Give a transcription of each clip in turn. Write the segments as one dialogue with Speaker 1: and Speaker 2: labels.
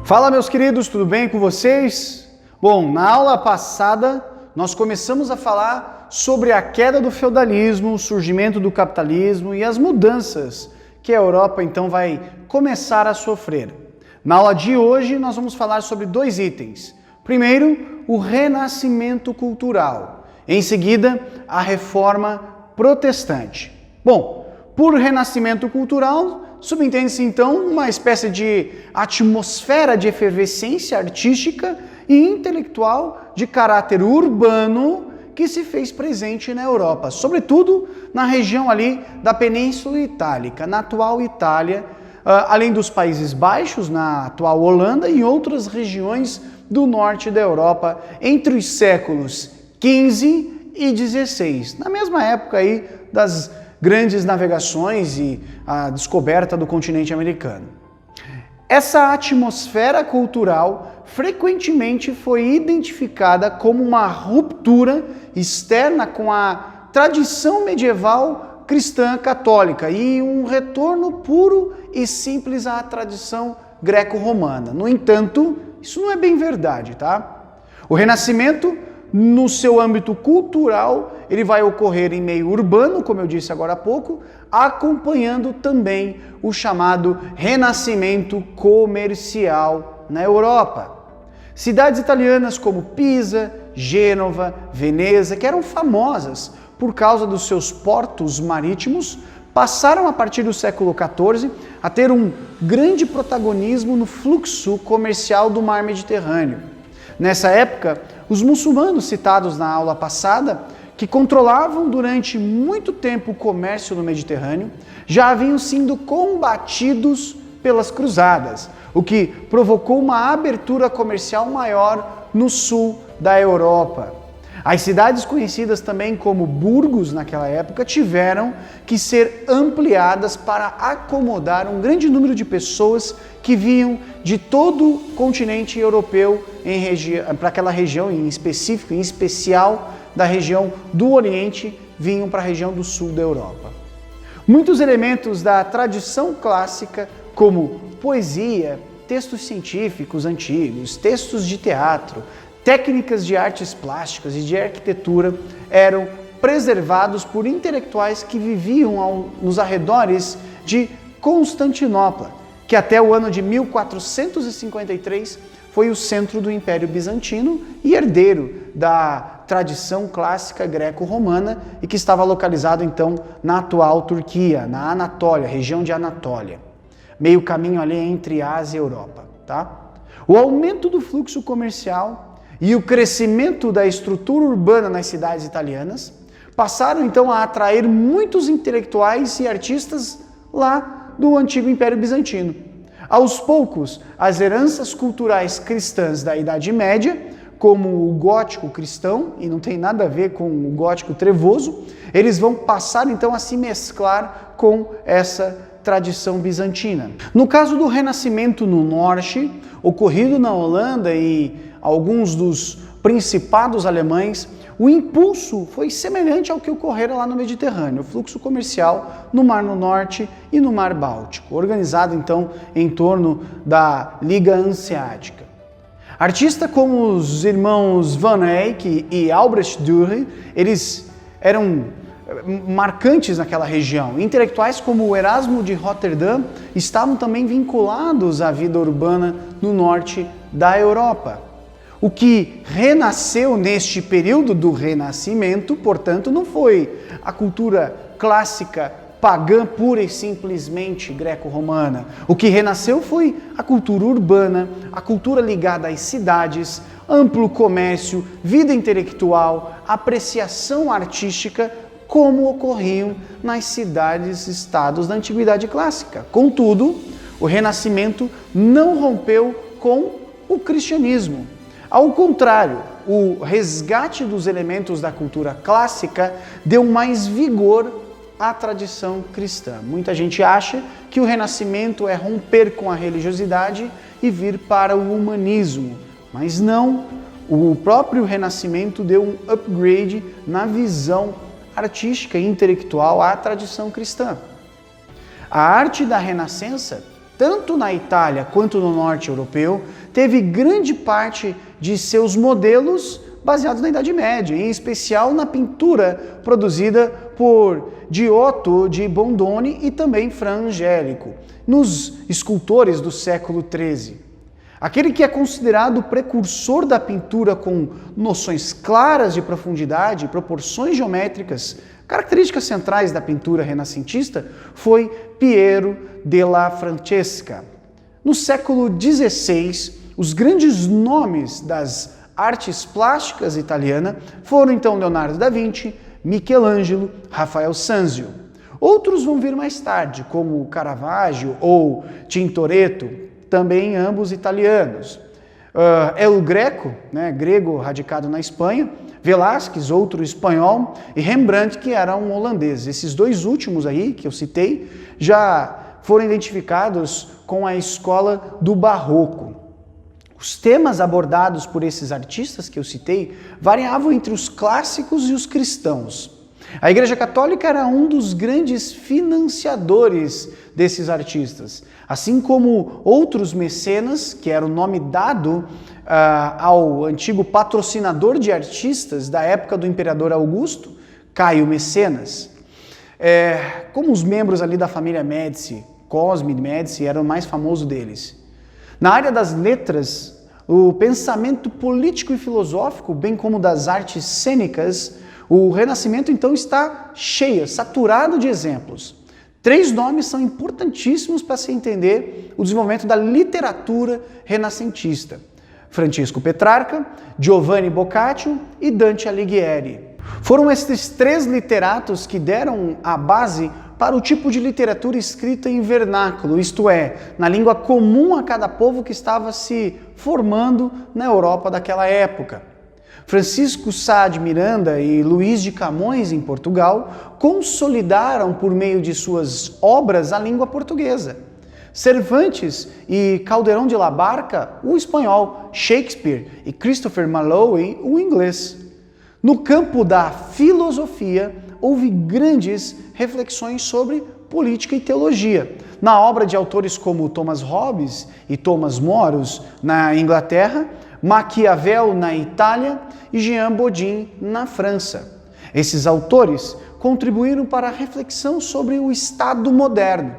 Speaker 1: Fala, meus queridos, tudo bem com vocês? Bom, na aula passada nós começamos a falar sobre a queda do feudalismo, o surgimento do capitalismo e as mudanças que a Europa então vai começar a sofrer. Na aula de hoje nós vamos falar sobre dois itens. Primeiro, o renascimento cultural. Em seguida, a reforma protestante. Bom, por renascimento cultural, subentende-se então uma espécie de atmosfera de efervescência artística e intelectual de caráter urbano que se fez presente na Europa, sobretudo na região ali da Península Itálica, na atual Itália, além dos Países Baixos, na atual Holanda e outras regiões do norte da Europa, entre os séculos XV e XVI, na mesma época aí das grandes navegações e a descoberta do continente americano. Essa atmosfera cultural frequentemente foi identificada como uma ruptura externa com a tradição medieval cristã católica e um retorno puro e simples à tradição greco-romana. No entanto, isso não é bem verdade, tá? O Renascimento, no seu âmbito cultural, ele vai ocorrer em meio urbano, como eu disse agora há pouco, acompanhando também o chamado renascimento comercial na Europa. Cidades italianas como Pisa, Gênova, Veneza, que eram famosas por causa dos seus portos marítimos, passaram a partir do século XIV a ter um grande protagonismo no fluxo comercial do mar Mediterrâneo. Nessa época, os muçulmanos citados na aula passada, que controlavam durante muito tempo o comércio no Mediterrâneo, já haviam sido combatidos pelas cruzadas, o que provocou uma abertura comercial maior no sul da Europa. As cidades conhecidas também como burgos naquela época tiveram que ser ampliadas para acomodar um grande número de pessoas que vinham de todo o continente europeu para aquela região em específico, em especial da região do Oriente, vinham para a região do sul da Europa. Muitos elementos da tradição clássica, como poesia, textos científicos antigos, textos de teatro, técnicas de artes plásticas e de arquitetura eram preservados por intelectuais que viviam nos arredores de Constantinopla, que até o ano de 1453 foi o centro do Império Bizantino e herdeiro da tradição clássica greco-romana e que estava localizado então na atual Turquia, na Anatólia, região de Anatólia, meio caminho ali entre Ásia e Europa, tá? O aumento do fluxo comercial e o crescimento da estrutura urbana nas cidades italianas passaram então a atrair muitos intelectuais e artistas lá do antigo Império Bizantino. Aos poucos, as heranças culturais cristãs da Idade Média, como o gótico cristão, e não tem nada a ver com o gótico trevoso, eles vão passar então a se mesclar com essa tradição bizantina. No caso do Renascimento no Norte, ocorrido na Holanda e alguns dos principados alemães, o impulso foi semelhante ao que ocorrera lá no Mediterrâneo, o fluxo comercial no Mar no Norte e no Mar Báltico, organizado então em torno da Liga Hanseática. Artistas como os irmãos Van Eyck e Albrecht Dürer, eles eram marcantes naquela região. Intelectuais como o Erasmo de Roterdã estavam também vinculados à vida urbana no norte da Europa. O que renasceu neste período do Renascimento, portanto, não foi a cultura clássica pagã pura e simplesmente greco-romana. O que renasceu foi a cultura urbana, a cultura ligada às cidades, amplo comércio, vida intelectual, apreciação artística, como ocorriam nas cidades-estados da Antiguidade Clássica. Contudo, o Renascimento não rompeu com o cristianismo. Ao contrário, o resgate dos elementos da cultura clássica deu mais vigor à tradição cristã. Muita gente acha que o Renascimento é romper com a religiosidade e vir para o humanismo, mas não. O próprio Renascimento deu um upgrade na visão artística e intelectual à tradição cristã. A arte da Renascença tanto na Itália quanto no norte europeu, teve grande parte de seus modelos baseados na Idade Média, em especial na pintura produzida por Giotto de Bondone e também Fra Angelico, nos escultores do século XIII. Aquele que é considerado o precursor da pintura com noções claras de profundidade, proporções geométricas, características centrais da pintura renascentista, foi Piero della Francesca. No século XVI, os grandes nomes das artes plásticas italianas foram então Leonardo da Vinci, Michelangelo, Rafael Sanzio. Outros vão vir mais tarde, como Caravaggio ou Tintoretto, também ambos italianos. El Greco, grego radicado na Espanha, Velázquez, outro espanhol, e Rembrandt, que era um holandês. Esses dois últimos aí, que eu citei, já foram identificados com a escola do Barroco. Os temas abordados por esses artistas que eu citei variavam entre os clássicos e os cristãos. A Igreja Católica era um dos grandes financiadores desses artistas, assim como outros mecenas, que era o nome dado ao antigo patrocinador de artistas da época do imperador Augusto, Caio Mecenas. Como os membros ali da família Médici, Cosme Médici era o mais famoso deles. Na área das letras, o pensamento político e filosófico, bem como das artes cênicas, o Renascimento então está cheio, saturado de exemplos. 3 nomes são importantíssimos para se entender o desenvolvimento da literatura renascentista: Francisco Petrarca, Giovanni Boccaccio e Dante Alighieri. Foram esses 3 literatos que deram a base para o tipo de literatura escrita em vernáculo, isto é, na língua comum a cada povo que estava se formando na Europa daquela época. Francisco Sá de Miranda e Luís de Camões, em Portugal, consolidaram por meio de suas obras a língua portuguesa. Cervantes e Calderón de la Barca, o espanhol, Shakespeare e Christopher Marlowe, o inglês. No campo da filosofia, houve grandes reflexões sobre política e teologia. Na obra de autores como Thomas Hobbes e Thomas More na Inglaterra, Maquiavel na Itália e Jean Bodin na França. Esses autores contribuíram para a reflexão sobre o Estado moderno.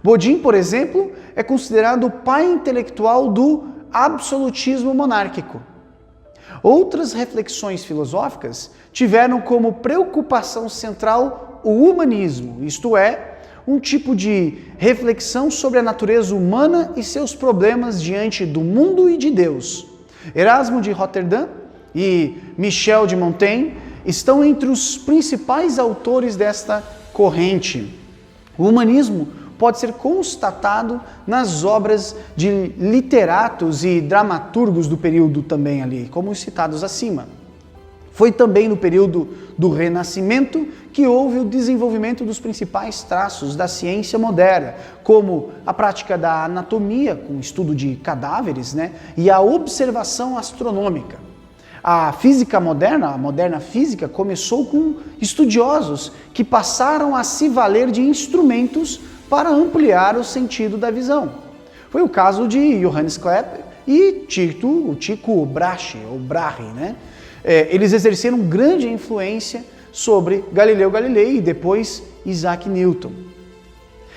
Speaker 1: Bodin, por exemplo, é considerado o pai intelectual do absolutismo monárquico. Outras reflexões filosóficas tiveram como preocupação central o humanismo, isto é, um tipo de reflexão sobre a natureza humana e seus problemas diante do mundo e de Deus. Erasmo de Roterdã e Michel de Montaigne estão entre os principais autores desta corrente. O humanismo pode ser constatado nas obras de literatos e dramaturgos do período também ali, como os citados acima. Foi também no período do Renascimento que houve o desenvolvimento dos principais traços da ciência moderna, como a prática da anatomia, com o estudo de cadáveres, e a observação astronômica. A física moderna, a moderna física, começou com estudiosos que passaram a se valer de instrumentos para ampliar o sentido da visão. Foi o caso de Johannes Kepler e Tycho Brahe, ou Brahe, Eles exerceram grande influência sobre Galileu Galilei e depois Isaac Newton.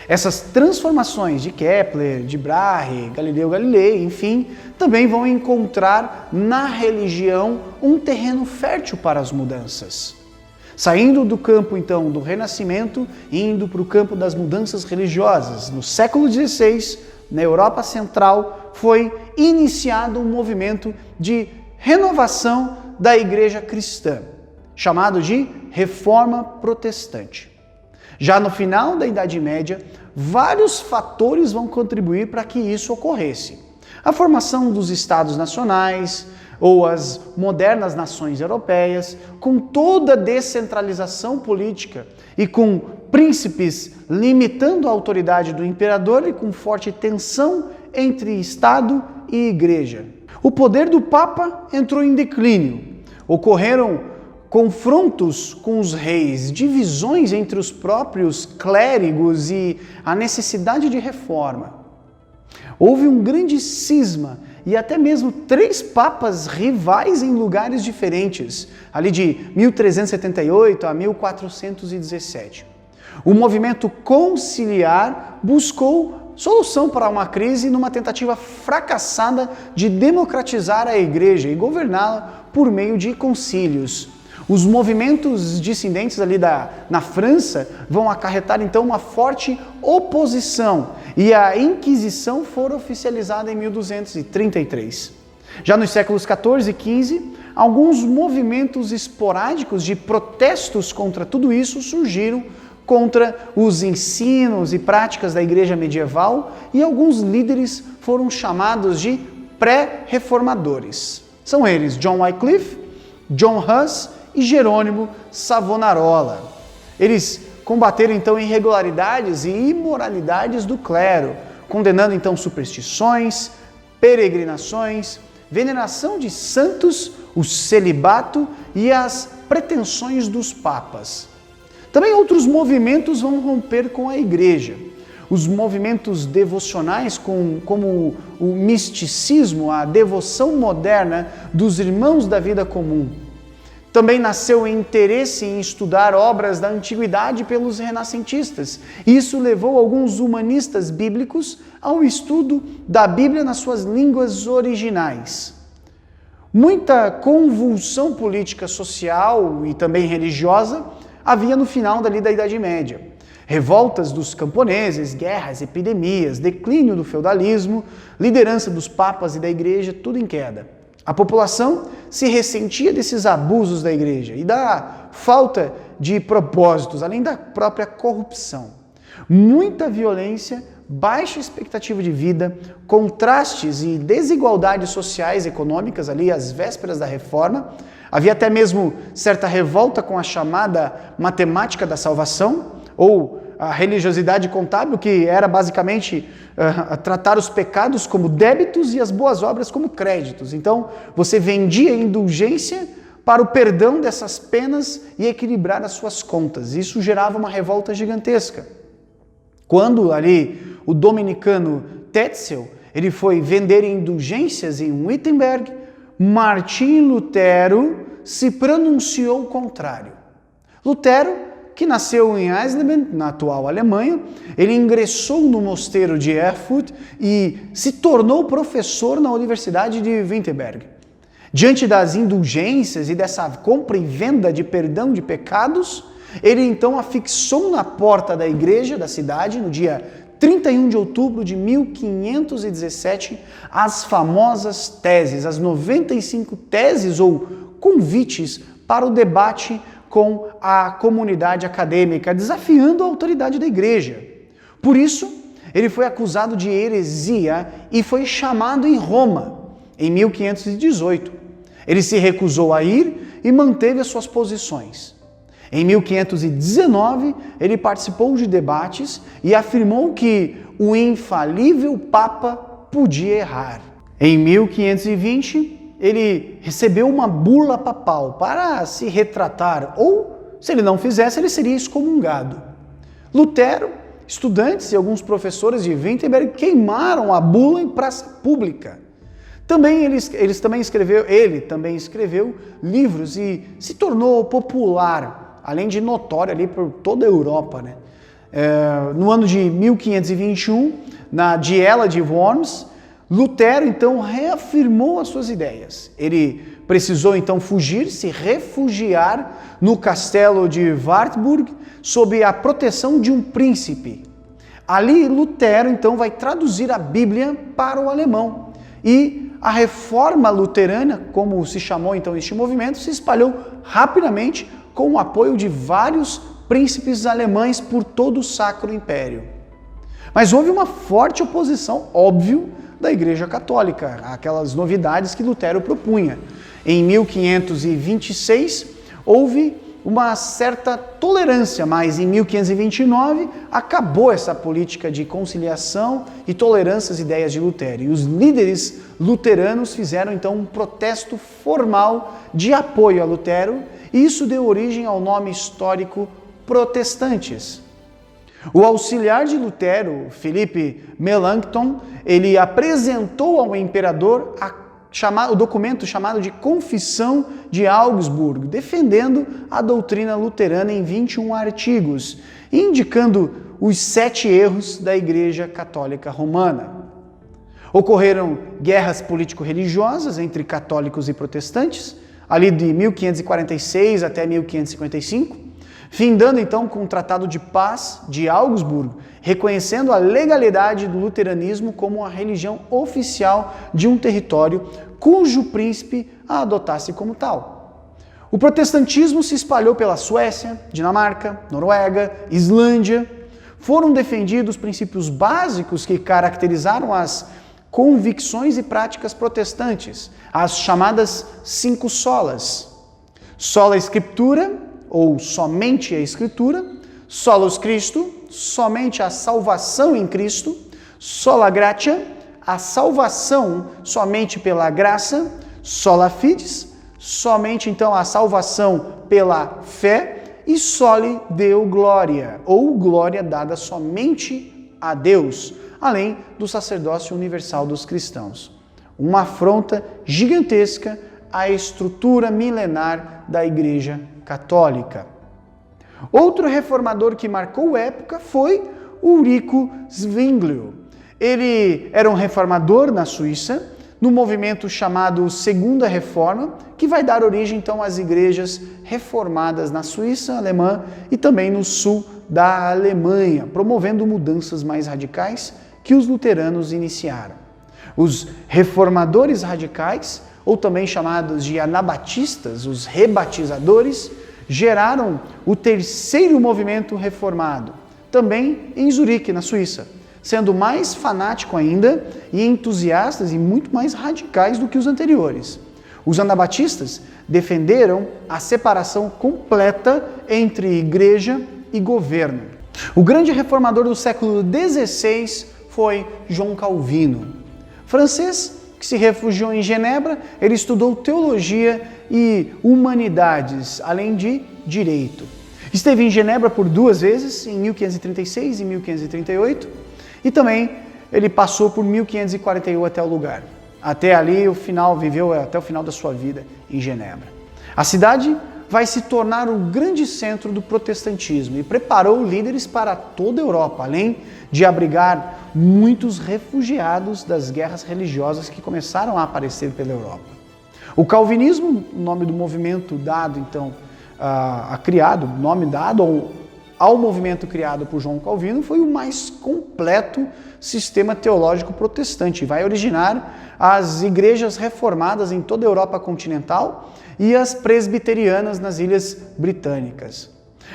Speaker 1: Essas transformações de Kepler, de Brahe, Galileu Galilei, enfim, também vão encontrar na religião um terreno fértil para as mudanças. Saindo do campo, então, do Renascimento e indo para o campo das mudanças religiosas, no século XVI, na Europa Central, foi iniciado um movimento de renovação da Igreja Cristã, chamado de Reforma Protestante. Já no final da Idade Média, vários fatores vão contribuir para que isso ocorresse. A formação dos Estados Nacionais, ou as modernas nações europeias, com toda a descentralização política e com príncipes limitando a autoridade do imperador e com forte tensão entre Estado e Igreja. O poder do Papa entrou em declínio. Ocorreram confrontos com os reis, divisões entre os próprios clérigos e a necessidade de reforma. Houve um grande cisma e até mesmo 3 papas rivais em lugares diferentes, ali de 1378 a 1417. O movimento conciliar buscou solução para uma crise numa tentativa fracassada de democratizar a igreja e governá-la por meio de concílios. Os movimentos dissidentes ali na França vão acarretar então uma forte oposição e a Inquisição foi oficializada em 1233. Já nos séculos 14 e 15, alguns movimentos esporádicos de protestos contra tudo isso surgiram contra os ensinos e práticas da igreja medieval e alguns líderes foram chamados de pré-reformadores. São eles John Wycliffe, John Huss e Jerônimo Savonarola. Eles combateram então irregularidades e imoralidades do clero, condenando então superstições, peregrinações, veneração de santos, o celibato e as pretensões dos papas. Também outros movimentos vão romper com a igreja. Os movimentos devocionais, como o misticismo, a devoção moderna dos irmãos da vida comum. Também nasceu o interesse em estudar obras da antiguidade pelos renascentistas. Isso levou alguns humanistas bíblicos ao estudo da Bíblia nas suas línguas originais. Muita convulsão política, social e também religiosa havia no final da Idade Média. Revoltas dos camponeses, guerras, epidemias, declínio do feudalismo, liderança dos papas e da igreja, tudo em queda. A população se ressentia desses abusos da igreja e da falta de propósitos, além da própria corrupção. Muita violência, baixa expectativa de vida, contrastes e desigualdades sociais e econômicas ali às vésperas da reforma. Havia até mesmo certa revolta com a chamada matemática da salvação, ou a religiosidade contábil, que era basicamente tratar os pecados como débitos e as boas obras como créditos. Então, você vendia indulgência para o perdão dessas penas e equilibrar as suas contas. Isso gerava uma revolta gigantesca. Quando ali o dominicano Tetzel, ele foi vender indulgências em Wittenberg, Martim Lutero se pronunciou o contrário. Lutero, que nasceu em Eisleben, na atual Alemanha, ele ingressou no mosteiro de Erfurt e se tornou professor na Universidade de Wittenberg. Diante das indulgências e dessa compra e venda de perdão de pecados, ele então afixou na porta da igreja da cidade, no dia 31 de outubro de 1517, as famosas teses, as 95 teses ou convites para o debate com a comunidade acadêmica, desafiando a autoridade da igreja. Por isso, ele foi acusado de heresia e foi chamado em Roma, em 1518. Ele se recusou a ir e manteve as suas posições. Em 1519, ele participou de debates e afirmou que o infalível Papa podia errar. Em 1520, ele recebeu uma bula papal para se retratar, ou, se ele não fizesse, ele seria excomungado. Lutero, estudantes e alguns professores de Wittenberg queimaram a bula em praça pública. Ele também escreveu livros e se tornou popular, além de notório ali por toda a Europa, né? No ano de 1521, na Diela de Worms, Lutero, então, reafirmou as suas ideias. Ele precisou, então, se refugiar no castelo de Wartburg, sob a proteção de um príncipe. Ali, Lutero, então, vai traduzir a Bíblia para o alemão. E a reforma luterana, como se chamou, então, este movimento, se espalhou rapidamente com o apoio de vários príncipes alemães por todo o Sacro Império. Mas houve uma forte oposição, óbvio, da Igreja Católica, aquelas novidades que Lutero propunha. Em 1526, houve uma certa tolerância, mas em 1529 acabou essa política de conciliação e tolerância às ideias de Lutero. E os líderes luteranos fizeram então um protesto formal de apoio a Lutero, e isso deu origem ao nome histórico protestantes. O auxiliar de Lutero, Felipe Melanchthon, ele apresentou ao imperador o documento chamado de Confissão de Augsburgo, defendendo a doutrina luterana em 21 artigos, indicando os 7 erros da Igreja Católica Romana. Ocorreram guerras político-religiosas entre católicos e protestantes, ali de 1546 até 1555, findando então com o Tratado de Paz de Augsburgo, reconhecendo a legalidade do luteranismo como a religião oficial de um território cujo príncipe a adotasse como tal. O protestantismo se espalhou pela Suécia, Dinamarca, Noruega, Islândia. Foram defendidos princípios básicos que caracterizaram as convicções e práticas protestantes, as chamadas 5 solas. Sola Scriptura, ou somente a Escritura, Solus Christo, somente a salvação em Cristo, Sola Gratia, a salvação somente pela graça, Sola Fides, somente então a salvação pela fé, e Soli Deo Gloria, ou glória dada somente a Deus, além do sacerdócio universal dos cristãos. Uma afronta gigantesca à estrutura milenar da Igreja Católica. Outro reformador que marcou época foi Ulrico Zwinglio. Ele era um reformador na Suíça, no movimento chamado Segunda Reforma, que vai dar origem então às igrejas reformadas na Suíça alemã e também no sul da Alemanha, promovendo mudanças mais radicais que os luteranos iniciaram. Os reformadores radicais, ou também chamados de anabatistas, os rebatizadores, geraram o terceiro movimento reformado, também em Zurique, na Suíça, sendo mais fanático ainda e entusiastas e muito mais radicais do que os anteriores. Os anabatistas defenderam a separação completa entre igreja e governo. O grande reformador do século XVI foi João Calvino. Francês que se refugiou em Genebra, ele estudou teologia e humanidades, além de direito. Esteve em Genebra por 2 vezes, em 1536 e 1538, e também ele passou por 1541 até o lugar. Até ali, viveu até o final da sua vida em Genebra. A cidade vai se tornar o grande centro do protestantismo e preparou líderes para toda a Europa, além de abrigar muitos refugiados das guerras religiosas que começaram a aparecer pela Europa. O calvinismo, o nome do movimento dado então nome dado ao movimento criado por João Calvino, foi o mais completo sistema teológico protestante. Vai originar as igrejas reformadas em toda a Europa continental e as presbiterianas nas Ilhas Britânicas.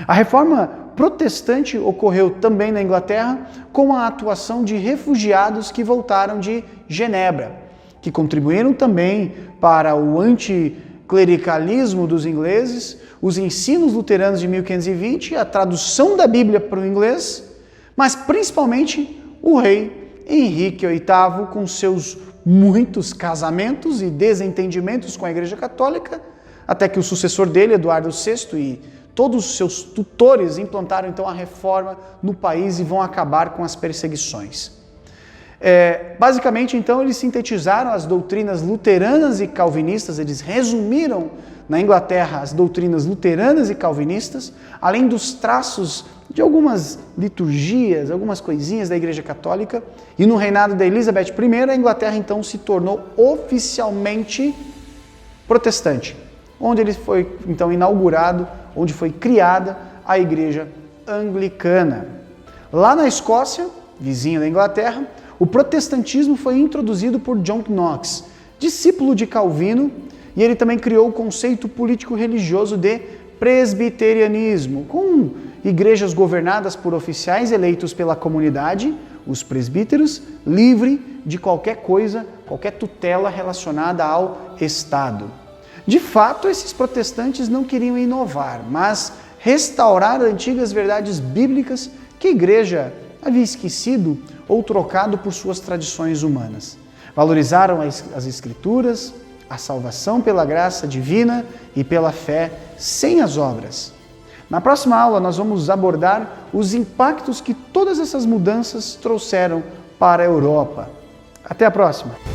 Speaker 1: A reforma protestante ocorreu também na Inglaterra com a atuação de refugiados que voltaram de Genebra, que contribuíram também para o anticlericalismo dos ingleses, os ensinos luteranos de 1520, a tradução da Bíblia para o inglês, mas principalmente o rei Henrique VIII, com seus muitos casamentos e desentendimentos com a Igreja Católica, até que o sucessor dele, Eduardo VI, e todos os seus tutores implantaram então a reforma no país e vão acabar com as perseguições. Basicamente, então, eles sintetizaram as doutrinas luteranas e calvinistas, eles resumiram na Inglaterra as doutrinas luteranas e calvinistas, além dos traços de algumas liturgias, algumas coisinhas da Igreja Católica, e no reinado da Elizabeth I, a Inglaterra então se tornou oficialmente protestante, onde ele foi então inaugurado, onde foi criada a Igreja Anglicana. Lá na Escócia, vizinho da Inglaterra, o protestantismo foi introduzido por John Knox, discípulo de Calvino, e ele também criou o conceito político-religioso de presbiterianismo, com igrejas governadas por oficiais eleitos pela comunidade, os presbíteros, livre de qualquer coisa, qualquer tutela relacionada ao Estado. De fato, esses protestantes não queriam inovar, mas restaurar antigas verdades bíblicas que a igreja havia esquecido ou trocado por suas tradições humanas. Valorizaram as Escrituras, a salvação pela graça divina e pela fé sem as obras. Na próxima aula, nós vamos abordar os impactos que todas essas mudanças trouxeram para a Europa. Até a próxima!